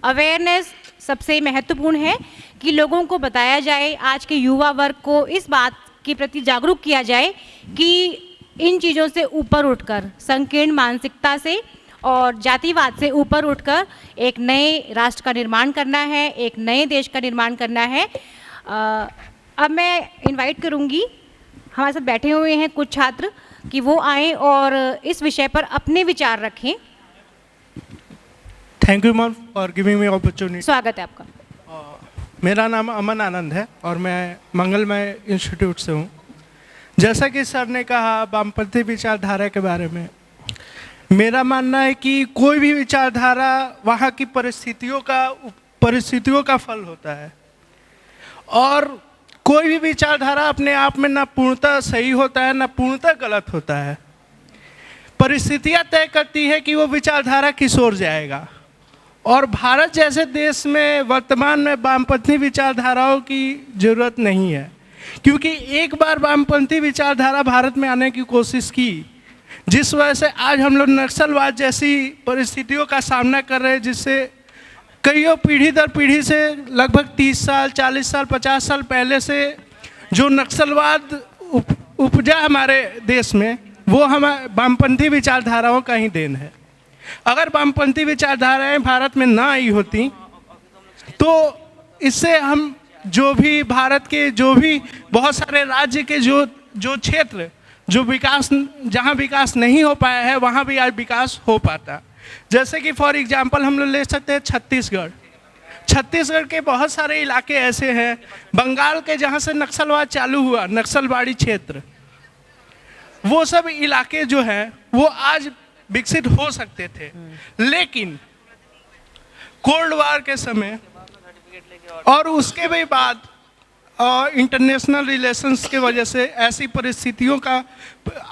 Awareness सबसे महत्वपूर्ण है कि लोगों को बताया जाए, आज के युवा वर्ग को इस बात के प्रति जागरूक किया जाए कि इन चीज़ों से ऊपर उठकर, संकीर्ण मानसिकता से और जातिवाद से ऊपर उठकर एक नए राष्ट्र का निर्माण करना है, एक नए देश का निर्माण करना है। अब मैं इनवाइट करूंगी, हमारे साथ बैठे हुए हैं कुछ छात्र, कि वो आएं और इस विषय पर अपने विचार रखें। Thank you ma'am for giving me opportunity. स्वागत है आपका। मेरा नाम अमन आनंद है और मैं मंगलमय इंस्टीट्यूट से हूँ। जैसा कि सर ने कहा वामपंथी विचारधारा के बारे में, मेरा मानना है कि कोई भी विचारधारा वहाँ की परिस्थितियों का फल होता है और कोई भी विचारधारा अपने आप में ना पूर्णतः सही होता है ना पूर्णतः गलत होता है। परिस्थितियाँ तय करती है कि वो विचारधारा किस ओर जाएगा। और भारत जैसे देश में वर्तमान में वामपंथी विचारधाराओं की ज़रूरत नहीं है, क्योंकि एक बार वामपंथी विचारधारा भारत में आने की कोशिश की, जिस वजह से आज हम लोग नक्सलवाद जैसी परिस्थितियों का सामना कर रहे हैं, जिससे कईयों पीढ़ी दर पीढ़ी से लगभग 30 साल 40 साल 50 साल पहले से जो नक्सलवाद उपजा हमारे देश में, वो हमारे वामपंथी विचारधाराओं का ही देन है। अगर वामपंथी विचारधाराएं भारत में ना आई होती तो इससे हम जो भी भारत के जो भी बहुत सारे राज्य के जो क्षेत्र जो विकास जहाँ विकास नहीं हो पाया है, वहाँ भी आज विकास हो पाता। जैसे कि फॉर एग्जांपल हम लोग ले सकते हैं छत्तीसगढ़ के बहुत सारे इलाके ऐसे हैं, बंगाल के जहाँ से नक्सलवाद चालू हुआ, नक्सलवाड़ी क्षेत्र, वो सब इलाके जो हैं वो आज विकसित हो सकते थे, लेकिन कोल्ड वार के समय और उसके भी बाद इंटरनेशनल रिलेशंस के वजह से ऐसी परिस्थितियों का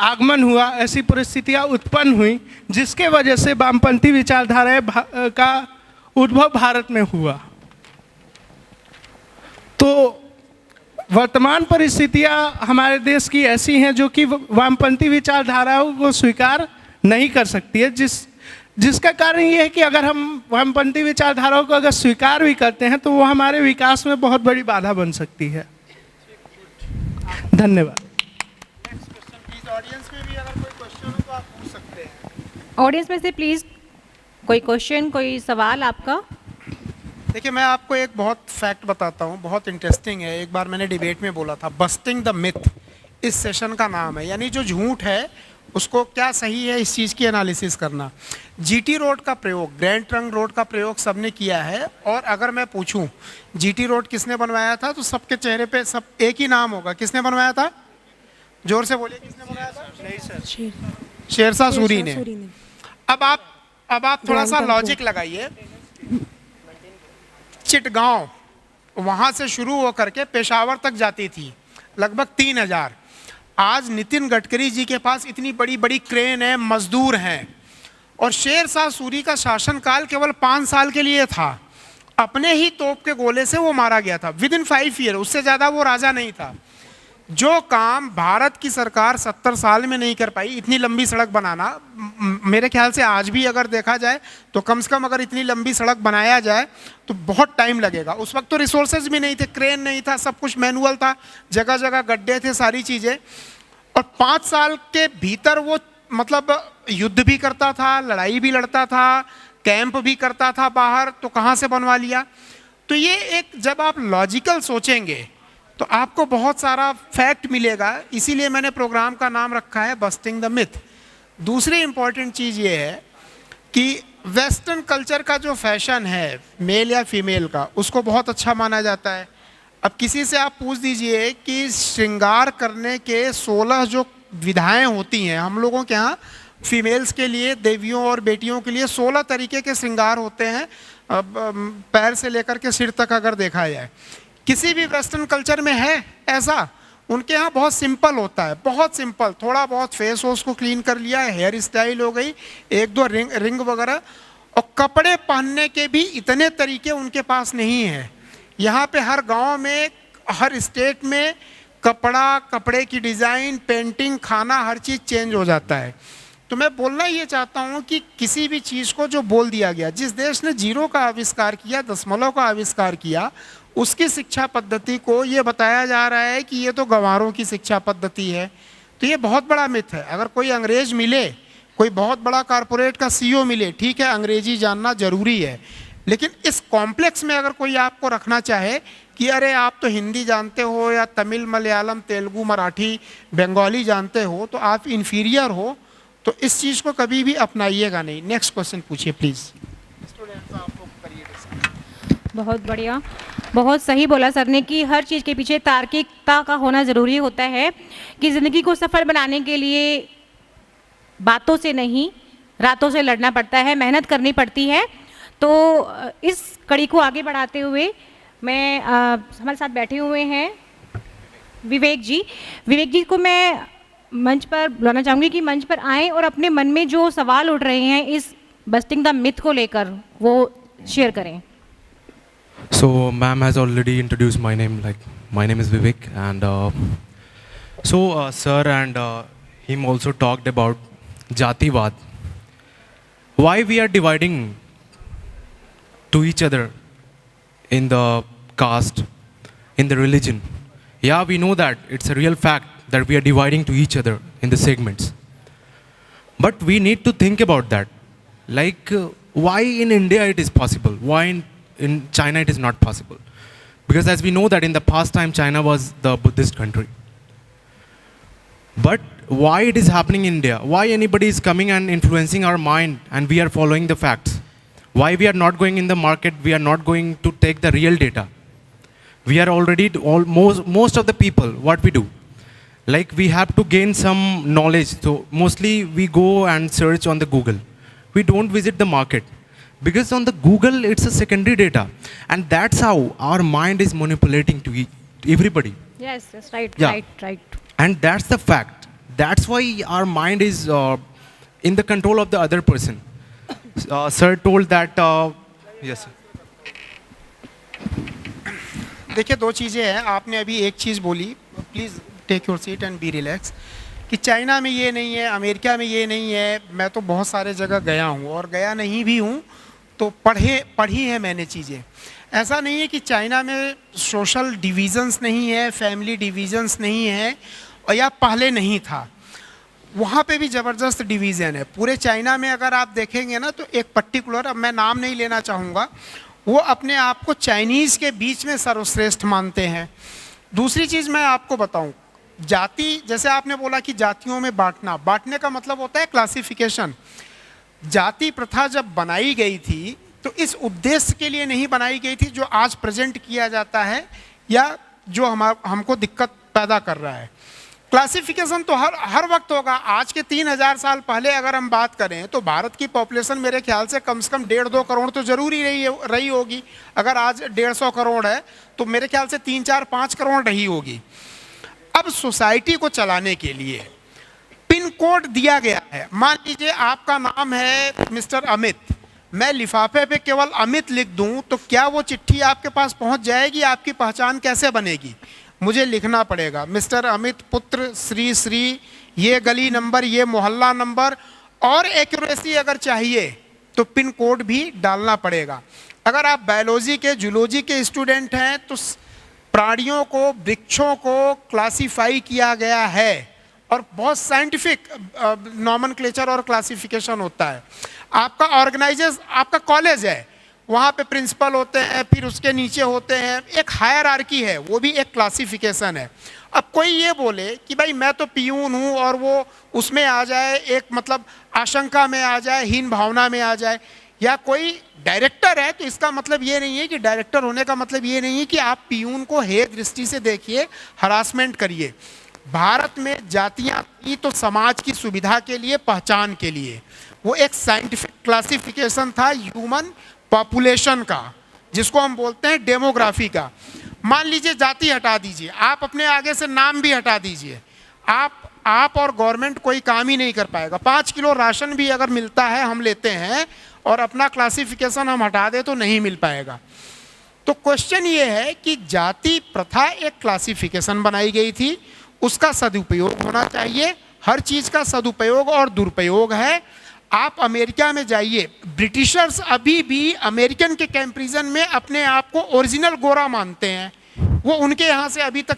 आगमन हुआ, ऐसी परिस्थितियां उत्पन्न हुई जिसके वजह से वामपंथी विचारधाराएं का उद्भव भारत में हुआ। तो वर्तमान परिस्थितियां हमारे देश की ऐसी हैं जो कि वामपंथी विचारधाराओं को स्वीकार नहीं कर सकती है, जिसका कारण ये है कि अगर हम वामपंथी विचारधाराओं को अगर स्वीकार भी करते हैं तो वो हमारे विकास में बहुत बड़ी बाधा बन सकती है। धन्यवाद। ऑडियंस में भी अगर कोई क्वेश्चन हो तो आप पूछ सकते हैं। ऑडियंस में से प्लीज़ कोई क्वेश्चन, कोई सवाल आपका। देखिए, मैं आपको एक बहुत फैक्ट बताता हूँ, बहुत इंटरेस्टिंग है। एक बार मैंने डिबेट में बोला था, बस्टिंग द मिथ इस सेशन का नाम है, यानी जो झूठ है उसको क्या सही है इस चीज़ की एनालिसिस करना। जीटी रोड का प्रयोग, ग्रैंड ट्रंक रोड का प्रयोग सबने किया है, और अगर मैं पूछूं जीटी रोड किसने बनवाया था तो सबके चेहरे पे सब एक ही नाम होगा। किसने बनवाया था? जोर से बोलिए, किसने बनवाया था? नहीं सर, शेरशाह सूरी ने। अब आप थोड़ा सा लॉजिक लगाइए। चिटगांव वहां से शुरू होकर के पेशावर तक जाती थी, लगभग 3000। आज नितिन गडकरी जी के पास इतनी बड़ी बड़ी क्रेन है, मजदूर हैं, और शेरशाह सूरी का शासनकाल केवल 5 साल के लिए था। अपने ही तोप के गोले से वो मारा गया था विद इन 5 ईयर, उससे ज़्यादा वो राजा नहीं था। जो काम भारत की सरकार 70 साल में नहीं कर पाई, इतनी लंबी सड़क बनाना, मेरे ख्याल से आज भी अगर देखा जाए तो कम से कम अगर इतनी लंबी सड़क बनाया जाए तो बहुत टाइम लगेगा। उस वक्त तो रिसोर्सेज भी नहीं थे, क्रेन नहीं था, सब कुछ मैनुअल था, जगह जगह गड्ढे थे, सारी चीज़ें। और 5 साल के भीतर वो मतलब युद्ध भी करता था, लड़ाई भी लड़ता था, कैंप भी करता था बाहर, तो कहाँ से बनवा लिया? तो ये एक, जब आप लॉजिकल सोचेंगे तो आपको बहुत सारा फैक्ट मिलेगा। इसीलिए मैंने प्रोग्राम का नाम रखा है बस्टिंग द मिथ। दूसरी इंपॉर्टेंट चीज़ ये है कि वेस्टर्न कल्चर का जो फैशन है मेल या फीमेल का, उसको बहुत अच्छा माना जाता है। अब किसी से आप पूछ दीजिए कि श्रृंगार करने के 16 जो विधाएं होती हैं हम लोगों के यहाँ, फीमेल्स के लिए, देवियों और बेटियों के लिए 16 तरीके के श्रृंगार होते हैं, पैर से लेकर के सिर तक अगर देखा जाए। किसी भी वेस्टर्न कल्चर में है ऐसा? उनके यहाँ बहुत सिंपल होता है, बहुत सिंपल, थोड़ा बहुत फेस वॉश को क्लीन कर लिया, हेयर स्टाइल हो गई, 1-2 रिंग वगैरह। और कपड़े पहनने के भी इतने तरीके उनके पास नहीं है। यहाँ पे हर गांव में, हर स्टेट में कपड़ा, कपड़े की डिज़ाइन, पेंटिंग, खाना, हर चीज़ चेंज हो जाता है। तो तो मैं बोलना ये चाहता हूँ कि किसी भी चीज़ को जो बोल दिया गया, जिस देश ने जीरो का आविष्कार किया, दशमलव का आविष्कार किया, उसकी शिक्षा पद्धति को ये बताया जा रहा है कि ये तो गंवारों की शिक्षा पद्धति है। तो ये बहुत बड़ा मिथ है। अगर कोई अंग्रेज मिले, कोई बहुत बड़ा कॉरपोरेट का सीईओ मिले, ठीक है, अंग्रेजी जानना जरूरी है, लेकिन इस कॉम्प्लेक्स में अगर कोई आपको रखना चाहे कि अरे आप तो हिंदी जानते हो या तमिल, मलयालम, तेलुगु, मराठी, बंगाली जानते हो तो आप इन्फीरियर हो, तो इस चीज़ को कभी भी अपनाइएगा नहीं। नेक्स्ट क्वेश्चन पूछिए प्लीज़। बहुत बढ़िया, बहुत सही बोला सर ने कि हर चीज़ के पीछे तार्किकता का होना ज़रूरी होता है, कि ज़िंदगी को सफल बनाने के लिए बातों से नहीं, रातों से लड़ना पड़ता है, मेहनत करनी पड़ती है। तो इस कड़ी को आगे बढ़ाते हुए मैं हमारे साथ बैठे हुए हैं विवेक जी को मैं मंच पर बुलाना चाहूँगी कि मंच पर आएँ और अपने मन में जो सवाल उठ रहे हैं इस बस्टिंग द मिथ को लेकर वो शेयर करें। So, ma'am has already introduced my name. Like, my name is Vivek, and sir and him also talked about Jativad. Why we are dividing to each other in the caste, in the religion? Yeah, we know that it's a real fact that we are dividing to each other in the segments. But we need to think about that. Like, why in India it is possible? Why in China it is not possible? Because as we know that in the past time China was the Buddhist country. But why it is happening in India? Why anybody is coming and influencing our mind and we are following the facts? Why we are not going in the market? We are not going to take the real data. We are already most of the people, what we do, like we have to gain some knowledge. So mostly we go and search on the Google. We don't visit the market. Because on the Google, it's a secondary data. And that's how our mind is manipulating to everybody. Yes, right, Yeah. right. And that's the fact. That's why our mind is in the control of the other person. Sir told that, yes, sir. देखिए, दो चीज़ें हैं। आपने अभी एक चीज़ बोली, please take your seat and be relax, कि चाइना में ये नहीं है, अमेरिका में ये नहीं है। मैं तो बहुत सारे जगह गया हूँ और गया नहीं भी हूँ, तो पढ़ी है मैंने चीज़ें। ऐसा नहीं है कि चाइना में सोशल डिविजन्स नहीं है, फैमिली डिविजन्स नहीं है, और या पहले नहीं था। वहाँ पे भी ज़बरदस्त डिवीज़न है। पूरे चाइना में अगर आप देखेंगे ना, तो एक पर्टिकुलर, अब मैं नाम नहीं लेना चाहूँगा, वो अपने आप को चाइनीज़ के बीच में सर्वश्रेष्ठ मानते हैं। दूसरी चीज़ मैं आपको बताऊँ, जाति, जैसे आपने बोला कि जातियों में बांटने का मतलब होता है क्लासिफिकेशन। जाति प्रथा जब बनाई गई थी तो इस उद्देश्य के लिए नहीं बनाई गई थी जो आज प्रेजेंट किया जाता है या जो हमको दिक्कत पैदा कर रहा है। क्लासिफिकेशन तो हर वक्त होगा। आज के 3000 साल पहले अगर हम बात करें तो भारत की पॉपुलेशन मेरे ख्याल से कम 1.5-2 करोड़ तो जरूर ही रही होगी। अगर आज 150 करोड़ है तो मेरे ख्याल से 3-4-5 करोड़ रही होगी। अब सोसाइटी को चलाने के लिए पिन कोड दिया गया है। मान लीजिए आपका नाम है मिस्टर अमित, मैं लिफाफे पे केवल अमित लिख दूं तो क्या वो चिट्ठी आपके पास पहुंच जाएगी? आपकी पहचान कैसे बनेगी? मुझे लिखना पड़ेगा मिस्टर अमित पुत्र श्री, ये गली नंबर, ये मोहल्ला नंबर, और एक्यूरेसी अगर चाहिए तो पिन कोड भी डालना पड़ेगा। अगर आप बायोलॉजी के, जूलॉजी के स्टूडेंट हैं तो प्राणियों को, वृक्षों को क्लासिफाई किया गया है और बहुत साइंटिफिक नॉमेनक्लेचर और क्लासिफिकेशन होता है। आपका ऑर्गेनाइजर्स, आपका कॉलेज है, वहाँ पे प्रिंसिपल होते हैं, फिर उसके नीचे होते हैं, एक हायरार्की है, वो भी एक क्लासिफिकेशन है। अब कोई ये बोले कि भाई मैं तो पियून हूँ और वो उसमें आ जाए, एक मतलब आशंका में आ जाए, हीन भावना में आ जाए, या कोई डायरेक्टर है तो इसका मतलब ये नहीं है कि डायरेक्टर होने का मतलब ये नहीं है कि आप पियून को हेय दृष्टि से देखिए, हरासमेंट करिए। भारत में जातियाँ थी तो समाज की सुविधा के लिए, पहचान के लिए। वो एक साइंटिफिक क्लासिफिकेशन था ह्यूमन पॉपुलेशन का, जिसको हम बोलते हैं डेमोग्राफी का। मान लीजिए जाति हटा दीजिए, आप अपने आगे से नाम भी हटा दीजिए, आप और गवर्नमेंट कोई काम ही नहीं कर पाएगा। 5 किलो राशन भी अगर मिलता है, हम लेते हैं, और अपना क्लासिफिकेशन हम हटा दे तो नहीं मिल पाएगा। तो क्वेश्चन ये है कि जाति प्रथा एक क्लासिफिकेशन बनाई गई थी, उसका सदुपयोग होना चाहिए, हर चीज़ का सदुपयोग और दुरुपयोग है। आप अमेरिका में जाइए, ब्रिटिशर्स अभी भी अमेरिकन के कंपैरिजन में अपने आप को ओरिजिनल गोरा मानते हैं। वो उनके यहाँ से अभी तक